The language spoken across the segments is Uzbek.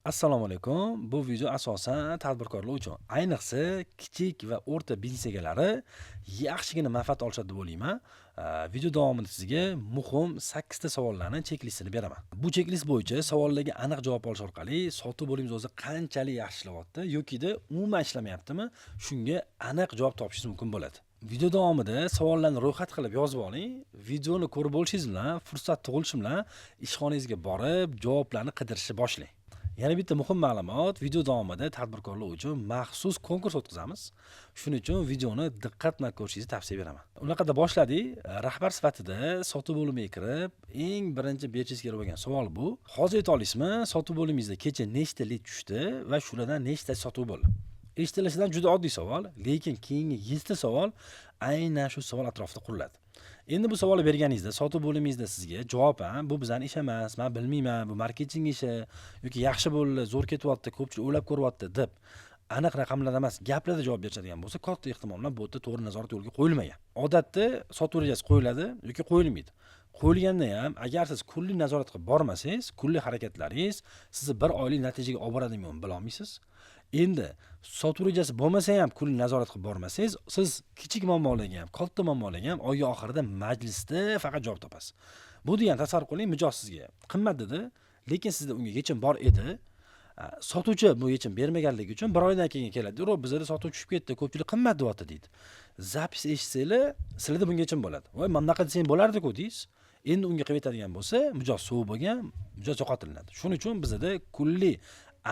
Assalomu alaykum. Bu video asosan tadbirkorlar uchun, ayniqsa kichik va o'rta biznes egalari yaxshigina manfaat olishadi deb o'ylayman. Video davomida sizga muhim 8 ta savollarning checklistini beraman. Bu checklist bo'yicha savollarga aniq javob olish orqali sotuv bo'limiz o'zi qanchalik yaxshilayapti yoki-da umuman ishlamayaptimi, shunga aniq javob topishingiz mumkin bo'ladi. Video davomida savollarni ro'yxat qilib yozib oling. Videoni ko'rib bo'lishingiz bilan, fursat tug'ilishi bilan ishxonangizga borib, javoblarni qidirishni boshlang. Yana bitta muhim ma'lumot, video davomida tadbirkorlar uchun maxsus konkurs o'tkazamiz. Shuning uchun videoni diqqat bilan ko'rishingizni tavsiya beraman. Unaqada boshladik. Rahbar sifatida sotuv bo'limiga kirib, eng birinchi berishingiz kerak bo'lgan savol bu. Hozir ayta olasizmi, sotuv bo'limingizda kecha nechta lead tushdi va shulardan nechta sotuv bo'ldi? Eshitilishidan juda oddiy savol, lekin keyingi 7 ta savol aynan shu savol atrofida quriladi. Endi bu savolni berganingizda sotuv bo'limingizda sizga javoban bu bizning ish emas, men bilmayman, bu marketing ishi yoki yaxshi bo'ldi, zo'r ketyapti, ko'pchilik o'ylab ko'ryapti deb aniq raqamlar emas, gaplarda javob beradigan bo'lsa, katta ehtimol bilan bu yerda to'g'ri nazorat yo'lga qo'yilmagan. Odatda sotuv rejasi qo'yiladi yoki qo'yilmaydi. Qo'yilganda ham agar siz kunlik nazorat qilib bormasangiz, kunlik harakatlaringiz sizni bir oylik natijaga olib boradimi bila olmaysiz. Endi sotuv rejasi bo'lmasa ham kunlik nazorat qilib bormasangiz, siz kichik muammolarga ham, katta muammolarga ham oy oxirida majlisda faqat javob topasiz. Bu degan tasavvur qiling, mijoz sizga qimmat dedi, lekin sizda unga yechim bor edi. Sotuvchi bu yechim bermaganligi uchun bir oydan keyin keladi. "Yo'q, bizda sotuv tushib ketdi, ko'pchilik qimmat deyapti" deydi. Zapis eshitsanglar, sizlarda bunga yechim bo'ladi. "Voy, mana bunaqa desang bo'lardi-ku" deysiz. Endi unga qilib aytadigan bo'lsa, mijoz suv bo'lgan, mijoz yo'qotilinadi. Shuning uchun bizda kunlik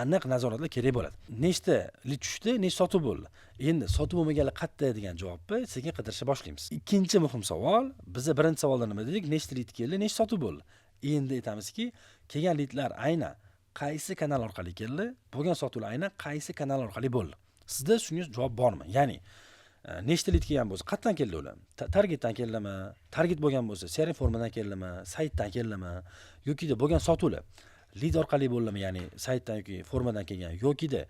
aniq nazoratlar kerak bo'ladi. Nechta lead tushdi, nechta sotuv bo'ldi. Endi sotuv bo'lmaganlar qayerda degan javobni sekin qidirishni boshlaymiz. Ikkinchi muhim savol, biz birinchi savolda nima dedik? Nechta lead keldi, nechta sotuv bo'ldi. Endi aytamizki, kelgan leadlar aynan qaysi kanal orqali keldi, bo'lgan sotuvlar aynan qaysi kanal orqali bo'ldi. Sizda shunga javob bormi? Ya'ni nechta lead kelgan bo'lsa, qayerdan keldi ular? Targetdan keldimi? Target bo'lgan bo'lsa, CRM formadan keldimi? Saytdan keldimi? Yoki-da bo'lgan sotuvlar lead orqali bo'ldimi, ya'ni saytdan yoki formadan kelgan, yoki-da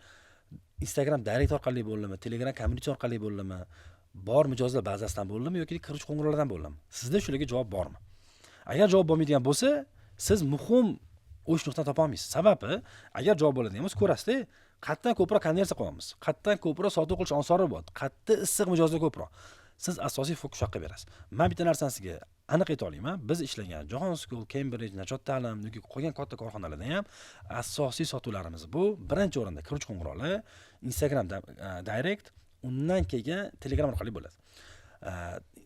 Instagram direct orqali bo'ldimi, Telegram community orqali bo'ldimi, bor mijozlar bazasidan bo'ldimi yoki kiruvchi qo'ng'iroqlardan bo'ldimi? Sizda shularga javob bormi? Agar javob bo'lmaydigan bo'lsa, siz muhim o'sh nuqtani topa olmaysiz. Sababi, agar javob bo'ladigan bo'lsa, ko'rasiz-da, qayerdan ko'proq konversiya qilyapmiz, qayerdan ko'proq sotuv qilish osonroq bo'ladi, qayerda issiq mijozlar ko'proq. Siz asosiy fokus yoqqa berasiz. Men bitta narsani sizga aniq ayta olaman. Biz ishlagan Jahon School, Cambridge, Najot ta'lim yoki qolgan katta korxonalarda ham asosiy sotuvlarimiz bu birinchi o'rinda kiruvchi qo'ng'iroqlar, Instagram direct, undan keyin Telegram orqali bo'ladi.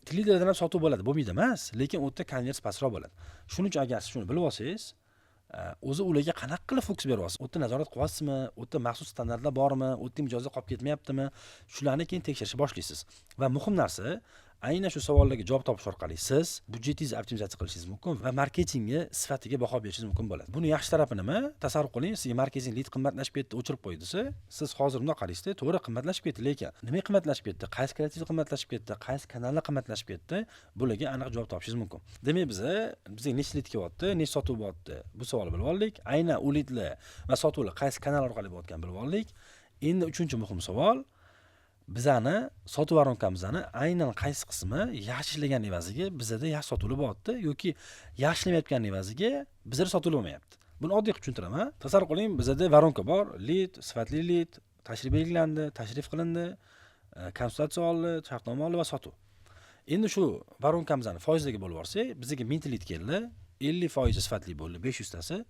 Twitterdan ham sotuv bo'ladi, bo'lmaydi emas, lekin u yerda konversiya pastroq bo'ladi. Shuning uchun agar siz shuni bilib olsangiz, o'zi ularga qanaqa qilib fokus beryapsiz? U yerda nazorat qilyapsizmi? U yerda maxsus standartlar bormi? U yerda mijozlar qolib ketmayaptimi? Shularni keyin tekshirishni boshlaysiz. Va muhim narsa, aynan shu savollarga javob topish orqali siz byudjetingizni optimizatsiya qilishingiz mumkin va marketingga sifatiga baho berishingiz mumkin bo'ladi. Buni yaxshi tarafi nima? Tasavvur qiling, sizga marketing lead qimmatlashib ketdi, o'chirib qo'ydi desa, siz hozir bunday qaraysiz-da, to'g'ri qimmatlashib ketdi, lekin nima qimmatlashib ketdi? Qaysi kreativ qimmatlashib ketdi? Qaysi kanallar qimmatlashib ketdi? Bularga aniq javob topishingiz mumkin. Demak, bizga nechta lead kelyapti, nechta sotuv bo'lyapti? Bu savolni bilib oldik. Aynan u leadlar va sotuvlar qaysi kanal orqali bo'layotganini bilib oldik. Endi uchinchi muhim savol, bizani sotuv varonkamizni aynan qaysi qismi yaxshi ishlagan evaziga bizda yaxshi sotuvlar bo'lyapti yoki yaxshi ishlamayotgan evaziga bizda sotuvlar bo'lmayapti. Buni oddiy qilib tushuntiraman. Tasavvur qiling, bizda varonka bor, lead, sifatli lead, tashrif belgilandi, tashrif qilindi, konsultatsiya oldi, shartnoma oldi va sotuv. Endi shu varonkamizni foizlarga bo'lib olsak, bizga 1000 lead keldi, 50% sifatli bo'ldi, 500 tasi,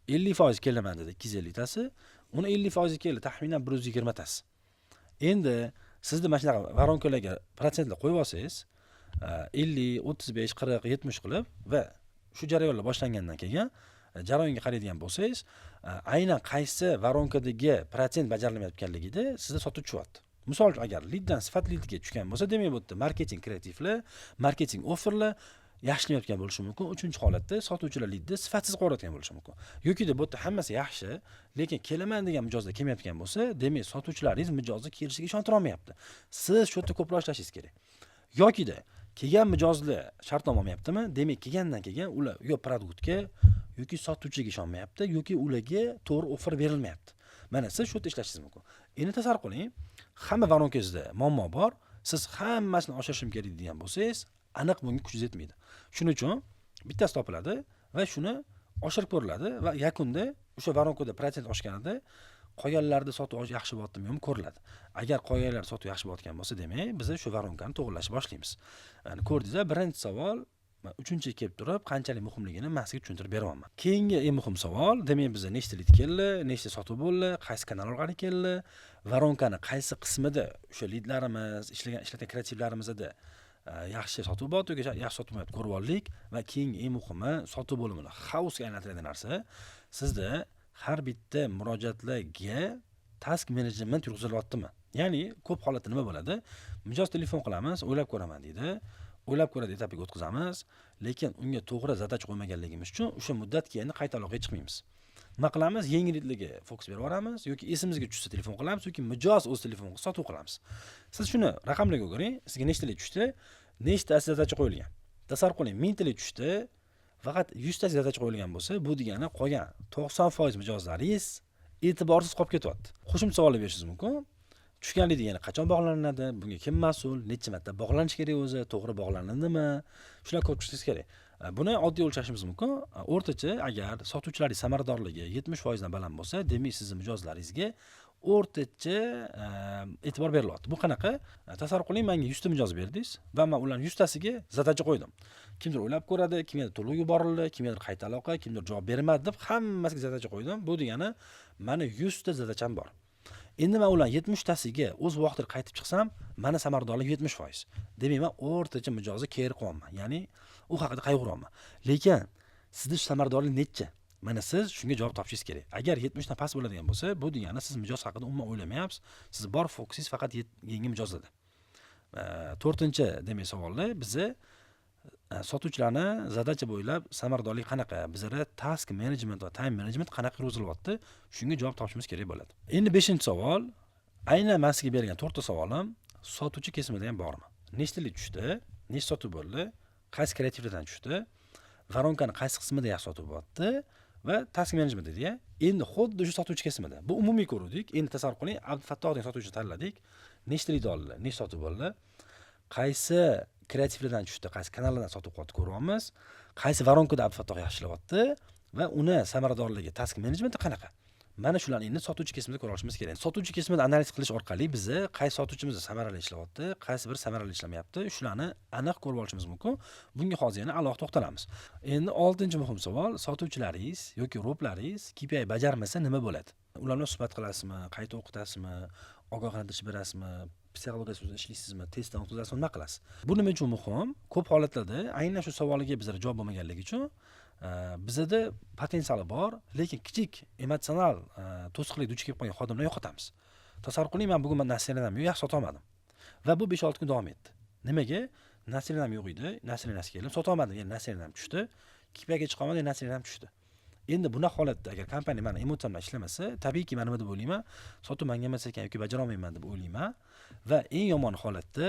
50% kelmagan dedi, 250 tasi, uni 50% keldi, taxminan 120 tasi. Endi sizda mana shunaqa varonkalarga protsentlar qo'yib olsangiz, 50, 35, 40, 70 qilib va shu jarayonlar boshlangandan keyin jarayonga qaraydigan bo'lsangiz, aynan qaysi varonkadagi protsent bajarilmayotganligida sizda sotuv tushyapti. Misol uchun agar leaddan sifatli leadga tushgan bo'lsa, demak bu yerda marketing kreativlar, marketing offerlar yaxshilayotgan bo'lishi mumkin. Uchinchi holatda sotuvchilar leadni sifatsiz qo'yayotgan bo'lishi mumkin. Yoki-da bu yerda hammasi yaxshi, lekin kelaman degan mijozlar kelmayotgan bo'lsa, demak sotuvchilaringiz mijozni kelishiga ishontira olmayapti. Siz shu yerda ko'proq ishlashingiz kerak. Yoki-da kelgan mijozlar shartnoma olmayaptimi? Demak, kelgandan keyin ular yo produktga yoki sotuvchiga ishonmayapti, yoki ularga to'g'ri offer berilmayapti. Mana siz shu yerda ishlashingiz mumkin. Endi tasavvur qiling, hamma varonkangizda muammo bor, siz hammasini oshirishim kerak degan bo'lsangiz, aniq bunga kuchingiz yetmaydi. Shuning uchun bittasi topiladi va shuni oshirib ko'riladi va yakunda o'sha varonkada protsent oshganida qolganlarda sotuv yaxshi bo'lyaptimi yo'qmi ko'riladi. Agar qolganlar sotuv yaxshi bo'layotgan bo'lsa, demak, biz shu varonkani to'g'rilashni boshlaymiz. Ya'ni ko'rdingiz, birinchi savol uchinchiga kelib turib, qanchalik muhimligini men sizga tushuntirib beryapman. Keyingi eng muhim savol, demak, bizda nechta lead keldi, nechta sotuv bo'ldi, qaysi kanal orqali keldi, varonkani qaysi qismida o'sha leadlarimiz, ishlatgan kreativlarimizda yaxshi sotuv bor yoki yaxshi sotuv bo'lmayapti ko'rib oldik va keyingi eng muhimi sotuv bo'limini xaosga aylantiradigan narsa sizda har bitta murojaatlarga task management yurgizilyaptimi? Ya'ni ko'p holatda nima bo'ladi? Mijoz telefon qilamiz, o'ylab ko'raman deydi. O'ylab ko'radi etapiga o'tkazamiz, lekin unga to'g'ri zadach qo'ymaganligimiz uchun o'sha muddat keyin qayta aloqaga chiqmaymiz. Nima qilamiz? Yengilligiga fokus berib yuboramiz yoki esimizga tushsa telefon qilamiz yoki mijoz o'z telefonga sotuv qilamiz. Siz shuni raqamlarga ko'ring, sizga nechtalik tushdi, nechta zadacha qo'yilgan. Tasavvur qiling, 1000 talik tushdi, faqat 100 ta zadacha qo'yilgan bo'lsa, bu degani qolgan 90% mijozlaringiz e'tiborsiz qolib ketyapti. Qo'shimcha savollar berishingiz mumkin. Tushganlik degani qachon bog'lanadi? Bunga kim mas'ul? Necha marta bog'lanish kerak o'zi? To'g'ri bog'lanadimi? Shular ko'rib chiqishingiz kerak. Buni oddiy o'lchashimiz mumkin. O'rtacha agar sotuvchilarning samaradorligi 70% dan baland bo'lsa, demak sizning mijozlaringizga o'rtacha e'tibor berilyapti. Bu qanaqa? Tasavvur qiling, menga 100 ta mijoz berdingiz va men ularning 100 tasiga zadacha qo'ydim. Kimdir o'ylab ko'radi, kimgadir to'lov yuborildi, kimgadir qayta aloqa, kimdir javob bermadi deb hammasiga zadacha qo'ydim. Bu degani meni 100 ta zadacham bor. Endi men ular 70 tasiga o'z vaqtida qaytib chiqsam, meni samaradorlik 70%. Demak, men o'rtacha mijozni keri qo'yaman. Ya'ni u haqida qayg'uraman. Lekin sizning samaradorlik necha? Mana siz shunga javob topishingiz kerak. Agar 70 dan past bo'ladigan bo'lsa, bu degani siz mijoz haqida umuman o'ylamayapsiz. Siz bor fokusingiz faqat yangi mijozlarda. 4-chi demak savolda bizni sotuvchilarni zadacha bo'ylab samaradorlik qanaqa? Bizda task management va time management qanaqa yurgizilyapti? Shunga javob topishimiz kerak bo'ladi. Endi 5-savol, aynan men sizga bergan 4ta savolim sotuvchi kesimida ham bormi? Nechtalik tushdi? Nechta sotuv bo'ldi? Qaysi kreativlardan tushdi? Varonkani qaysi qismida yaxshi sotuv bo'lyapti? Va task management dedi-ya. Endi xuddi shu sotuvchi kesimida. Bu umumiy ko'rdik. Endi tasavvur qiling, Abdufattoh degan sotuvchini tanladik. Nechtalik oldi? Nechta sotuv bo'ldi? Qaysi kreativlardan tushdi, qaysi kanallardan sotuv qilyapti ko'ryapmiz. Qaysi varonkada Abdufattoh yaxshi ishlayapti va uni samaradorligi, task management qanaqa? Mana shularni endi sotuvchi kesimida ko'ra olishimiz kerak. Sotuvchi kesimida analiz qilish orqali biz qaysi sotuvchimiz samarali ishlayapti, qaysi biri samarali ishlamayapti, shularni aniq ko'rib olishimiz mumkin. Bunga hozir yana alohida to'xtalamiz. Endi 6-muhim savol, sotuvchilaringiz yoki ro'plaringiz KPI bajarmasa nima bo'ladi? Ular bilan suhbat qilasizmi, qayta o'qitasizmi, ogohlantirish berasizmi, psixologiyada ishlaysizmi, testdan o'tkazasizmi, nima qilasiz? Bu nima uchun muhim? Ko'p holatlarda aynan shu savoliga bizlar javob bo'lmaganligi uchun bizda potensiali bor, lekin kichik emotsional to'siqlik duch kelib qolgan xodimlarni yo'qotamiz. Tasavvur qiling, men bugun nasrinam yo'q, yaxshi sota olmadim. Va bu 5-6 kun davom etdi. Nimaga? Nasrinam yo'q edi, nasrinasi keldi, sota olmadim, ya'ni nasrinam tushdi, KPIga chiqa olmadim, nasrinam tushdi. Endi bunaqa holatda agar kompaniya meni emotsiyam bilan ishlamasa, tabiiyki men nima deb o'ylayman? Sotuv menga emas ekan yoki bajara olmayman deb o'ylayman va eng yomon holatda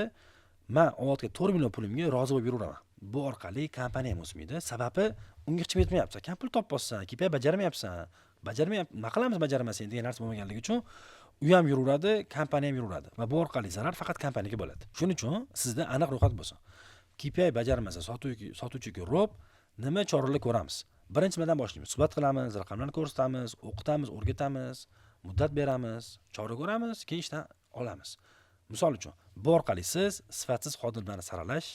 men ovatga 4 million pulimga rozi bo'lib yuraveraman. Bu orqali kompaniya ham o'smaydi. Sababi unga hech kim yetmayapti. Kam pul topyapsan, KPI bajarmayapsan. Nima qilamiz bajarmasan degan narsa bo'lmaganligi uchun u ham yuraveradi, kompaniya ham yuraveradi va bu orqali zarar faqat kompaniyaga bo'ladi. Shuning uchun sizda aniq ro'yxat bo'lsin. KPI bajarmasa sotuvchiga ro'p nima choralar ko'ramiz? Birinchidan boshlaymiz. Suhbat qilamiz, raqamlarni ko'rsatamiz, o'qitamiz, o'rgatamiz, muddat beramiz, chora ko'ramiz, keyin ishdan olamiz. Misol uchun, bu orqali siz sifatsiz xodimlarni saralash,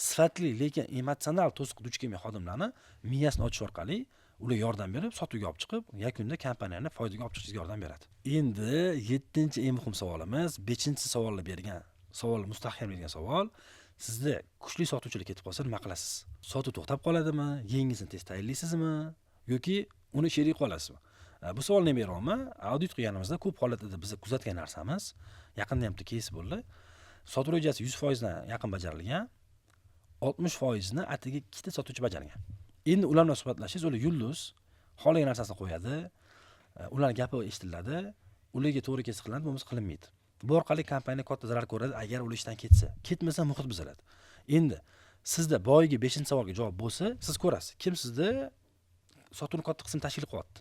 sifatli lekin emotsional to'siq duch kelgan xodimlarni miyasini ochish orqali ularga yordam berib, sotuvga olib chiqib, yakunda kompaniyani foydaga olib chiqishga yordam beradi. Endi 7-chi eng muhim savolimiz, 5-savolni bergan, savol mustahkamlangan savol. Sizda kuchli sotuvchilik ketib qolsa nima qilasiz? Sotuv to'xtab qoladimi? Yangisini tez tayinlaysizmi yoki uni sherik qolasizmi? Bu savolni ham beraman. Audit qilganimizda ko'p holatlarda biz kuzatgan narsamiz, yaqinda ham case bo'ldi. Sotuv rejasi 100% dan yaqin bajarilgan, 60% ni atigi ikkita sotuvchi bajargan. Endi ular bilan suhbatlashingiz, ular yulduz, xohlagan narsasini qo'yadi, ularning gapi eshitiladi, ularga to'g'ri kelsa qilinadi, bo'lmasa qilinmaydi. Bu orqali kompaniya katta zarar ko'radi agar ular ishdan ketsa. Ketmasa muhit buziladi. Endi sizda boyagi 5-savolga javob bo'lsa, siz ko'rasiz, kim sizda sotuvni katta qismini tashkil qilyapti.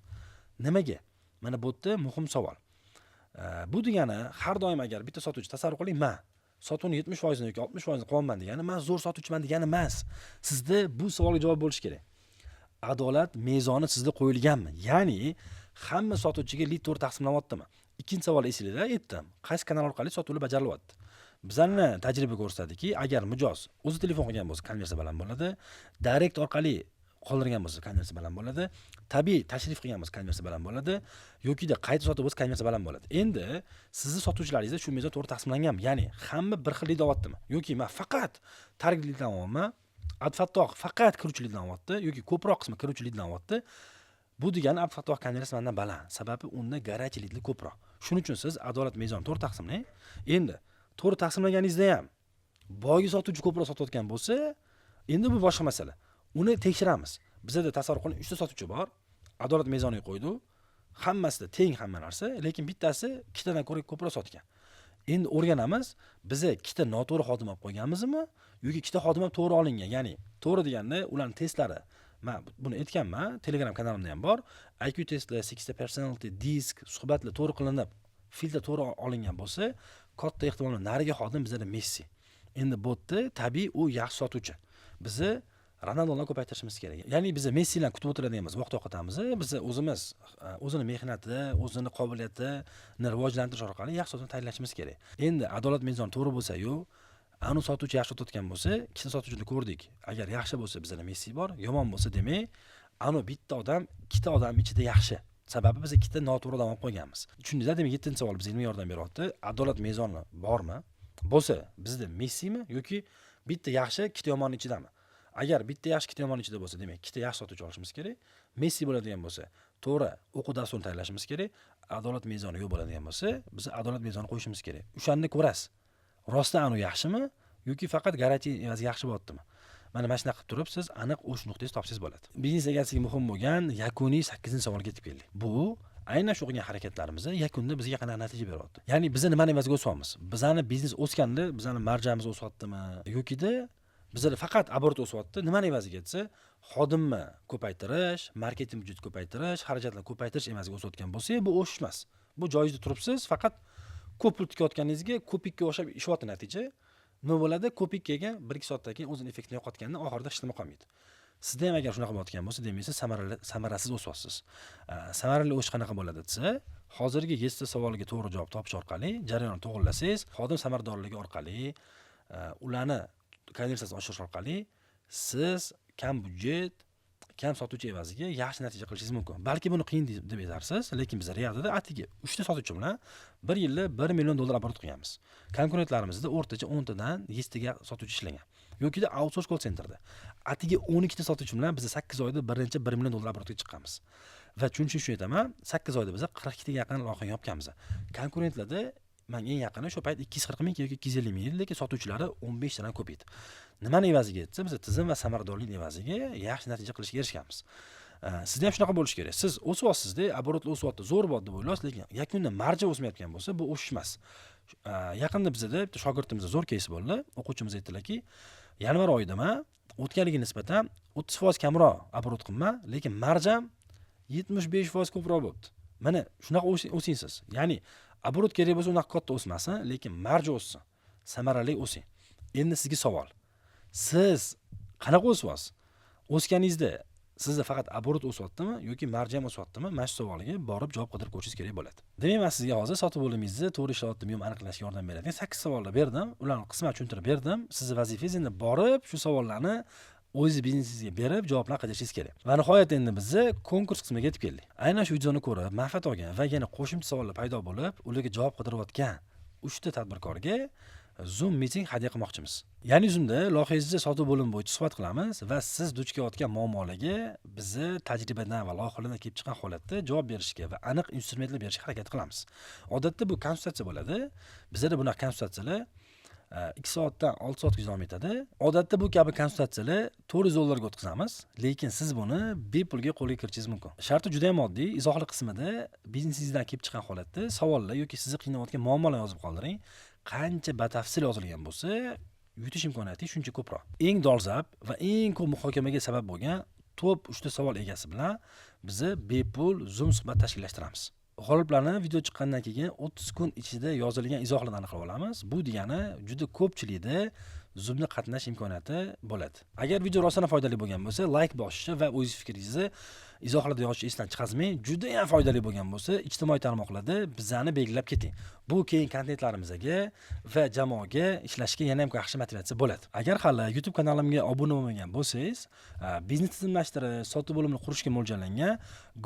Nimaga? Mana bu yerda muhim savol. Bu degani har doim agar bitta sotuvchi tasavvur qiling, men sotuvni 70% yoki 60% qilaman degani, men zo'r sotuvchiman degani emas. Sizda bu savolga javob bo'lish kerak. Adolat mezoni sizda qo'yilganmi? Ya'ni hamma sotuvchiga lid to'g'ri taqsimlanyaptimi? Ikkinchi savol esingizda aytdim. Qaysi kanal orqali sotuvlar bajarilyapti? Bizlarni tajriba ko'rsatadiki, agar mijoz o'zi telefon qilgan bo'lsa, konversiya baland bo'ladi. Direct orqali qoldirgan bo'lsa, konversiya baland bo'ladi. Tabiiy tashrif qilgan bo'lsa, konversiya baland bo'ladi. Yokida qayta sotib bo'lsa, konversiya baland bo'ladi. Endi sizni sotuvchilaringizda shu mezon to'g'ri taqsimlanganmi? Ya'ni hamma bir xil lid olyaptimi? Yoki men faqat target liddan olyapman, Abfattoh faqat kiruvchi liddan olyapti yoki ko'proq qismi kiruvchi liddan olyapti. Bu degani Abfattoh konversiya mendan baland. Sababi unda garaj lidli ko'proq. Shuning uchun siz adolat mezoni to'g'ri taqsimlang. Endi to'g'ri taqsimlaganingizda ham boyga sotuvchi ko'proq sotayotgan bo'lsa, endi bu boshqa masala. Uni tekshiramiz. Bizda tasavvur qiling, 3 ta sotuvchi bor. Adolat mezoniga qo'ydi. Hammasida teng hamma narsa, lekin bittasi ikkitadan ko'ra ko'proq sotgan. Endi o'rganamiz, biz ikkita noto'g'ri xodim olib qo'yganmizmi yoki ikkita xodim ham to'g'ri olingan. Ya'ni to'g'ri deganda ularning testlari, men buni aytganman, Telegram kanalimda ham bor. IQ testlar, 60 personality, disk, suhbatlar to'g'ri qilinib, filtr to'g'ri olingan bo'lsa, katta ehtimol bilan nariga xodim bizda Messi. Endi botda tabiiy u yaxshi sotuvchi. Bizni Ronaldodan ko'paytirishimiz kerak. Ya'ni biz Messi bilan kutib o'tiradiganmiz, vaqt oqatamiz. Biz o'zimiz o'zini mehnati, o'zini qobiliyatini rivojlantirish orqali yaxshi sotuvni tayyorlashimiz kerak. Endi adolat mezoni to'g'ri bo'lsa-yu, anu sotuvchi yaxshi sotayotgan bo'lsa, ikkita sotuvchini ko'rdik. Agar yaxshi bo'lsa bizda Messi bor, yomon bo'lsa demak, anu bitta odam, ikkita odam ichida yaxshi. Sababi biz ikkita noto'g'ri odam olib qo'yganmiz. Tushundingizlar? Demak, 7-savol bizga nima yordam beryapti? Adolat mezoni bormi? Bo'lsa, bizda Messimi yoki bitta yaxshi, ikkita yomonning ichidami? Agar bitta yaxshi, ikkita yomon ichida bo'lsa, demak, ikkita yaxshi sotuvchi olishimiz kerak. Messi bo'ladigan bo'lsa, to'g'ri o'quv dasturini tayyorlashimiz kerak. Adolat mezoni yo'q bo'ladigan bo'lsa, biz adolat mezoni qo'yishimiz kerak. O'shanda ko'rasiz. Rostdan anu yaxshimi yoki faqat garantiya evaziga yaxshi bo'lyaptimi? Mana shuna qilib turib siz aniq o'sh nuqtangizni topsangiz bo'ladi. Biznes egasiga muhim bo'lgan yakuniy 8-savolga yetib keldik. Bu aynan shu qilgan harakatlarimiz yakunda bizga qanaqa natija beryapti? Ya'ni biz nima evaziga o'syapmiz? Bizani biznes o'sganda, bizani marjamiz o'syaptimi yokida bizda faqat oborot o'syapti. Nimani evaziga etsa, xodimni ko'paytirish, marketing byudjetini ko'paytirish, xarajatlarni ko'paytirish evaziga o'sayotgan bo'lsa, bu o'sish emas. Bu joyida turibsiz, faqat ko'p pul tikayotganingizga ko'pikka o'xshab ishyapti natija. Nima bo'ladi? Ko'pikkaga 1-2 soatdan keyin o'zini effektini yo'qotganda oxirida hech nima qolmaydi. Sizda ham agar shunaqa bo'layotgan bo'lsa, demak, siz samarasiz o'syapsiz. Samarali o'sish qanaqa bo'ladi desa, hozirgi 7 ta savolga to'g'ri javob topish orqali jarayonni to'g'rilasangiz, xodim samaradorligi orqali, ularni konversiyasini oshirish orqali siz kam byudjet, kam sotuvchi evaziga yaxshi natija qilishingiz mumkin. Balki buni qiyin deb aytarsiz, lekin biz realda atigi 3 ta sotuvchi bilan 1 yilda $1 million oborot qilganmiz. Konkurentlarimizda o'rtacha 10 tadan 7 taga sotuvchi ishlagan. Yokida outsource call centerda atigi 12 ta sotuvchi bilan biz 8 oyda birinchi $1 million oborotga chiqqanmiz. Va chunki shu aytaman, 8 oyda biz 42 taga yaqin loyiha yopganmiz. Konkurentlarda men eng yaqini shu payt 240 ming yoki 250 ming, lekin sotuvchilari 15 tadan ko'p edi. Nimani evaziga etsa, biz tizim va samaradorlik evaziga yaxshi natija qilishga erishganmiz. Sizda ham shunaqa bo'lishi kerak. Siz o'syapsizda, oborotlar o'syapti, zo'r bo'ldi deb o'ylaysiz, lekin yakunda marja o'smayotgan bo'lsa, bu o'sish emas. Yaqinda bizda bitta shogirdimizda zo'r keys bo'ldi. O'quvchimiz aytdilarki, yanvar oyida men o'tganligiga nisbatan 30% kamroq oborot qilman, lekin marjam 75% ko'proq bo'ldi. Mana shunaqa o'sing siz. Ya'ni oborot kerak bo'lsa, unaqa katta o'smasin, lekin marja o'ssin. Samarali o'sing. Endi sizga savol. Siz qanaqa o'syapsiz? O'sganingizda sizda faqat oborot o'syaptimi yoki marja ham o'syaptimi? Mana shu savolga borib javob qidirib ko'rishingiz kerak bo'ladi. Demak, men sizga hozir sotib bo'limingizda to'g'ri ishlayaptimi yo'qmi aniqlashga yordam beradigan 8 savollar berdim. Ularni qisman tushuntirib berdim. Sizning vazifangiz endi borib shu savollarni o'zingiz biznesingizga berib javoblar qidirishingiz kerak. Va nihoyat endi biz konkurs qismiga yetib keldik. Aynan shu videoni ko'rib, manfaat olgan va yana qo'shimcha savollar paydo bo'lib, ularga javob qidirayotgan 3 ta tadbirkorga Zoom meeting hadya qilmoqchimiz. Ya'ni Zoomda loyihangizni sotuv bo'limi bo'yicha suhbat qilamiz va siz duch kelayotgan muammolarga bizni tajribadan va loyihalardan kelib chiqqan holatda javob berishga va aniq instrumentlar berishga harakat qilamiz. Odatda bu konsultatsiya bo'ladi. Bizda bunaqa konsultatsiyalar 2 soatdan 6 soatgacha davom etadi. Odatda bu kabi konsultatsiyalar $400 ga o'tkazamiz, lekin siz buni bepulga qo'lga kiritishingiz mumkin. Sharti juda ham oddiy. Izohli qismida biznesingizdan kelib chiqqan holatda savollar yoki sizni qiynayotgan muammolarni yozib qoldiring. Qancha batafsil yozilgan bo'lsa, yutish imkoniyati shuncha ko'proq. Eng dolzarb va eng ko'p muhokamaga sabab bo'lgan top 3 ta savol egasi bilan biz bepul Zoom suhbat tashkillashtiramiz. G'oliblarni video chiqqandan keyin 30 kun ichida yozilgan izohlarni aniqlab olamiz. Bu degani juda ko'pchilikda zumda qatnash imkoniyati bo'ladi. Agar video rostdan foydali bo'lgan bo'lsa, like bosishni va o'z fikringizni izohlarda yozishni esdan chiqazmang. Juda ham foydali bo'lgan bo'lsa, ijtimoiy tarmoqlarda bizani belgilab keting. Bu keyin kontentlarimizga va jamoaga ishlashga yana ham yaxshi motivatsiya bo'ladi. Agar hali YouTube kanalimga obuna bo'lmagan bo'lsangiz, biznes tizimlashtirish, sotuv bo'limini qurishga mo'ljallangan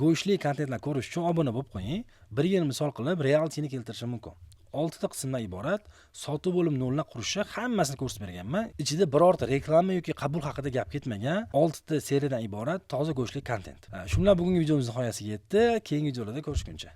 go'shtli kontentlar ko'rish uchun obuna bo'lib qo'ying. Bir yil misol qilib realitini keltirishim mumkin. 6 ta qismdan iborat sotuv bo'limini o'rnab qurishni hammasini ko'rsatib berganman. Ichida birorta reklama yoki qabul haqida gap ketmagan 6 ta seriyadan iborat toza go'shtli kontent. Shunlar bugungi videomizning nihoyasiga yetdi. Keyingi videolarda ko'rishguncha.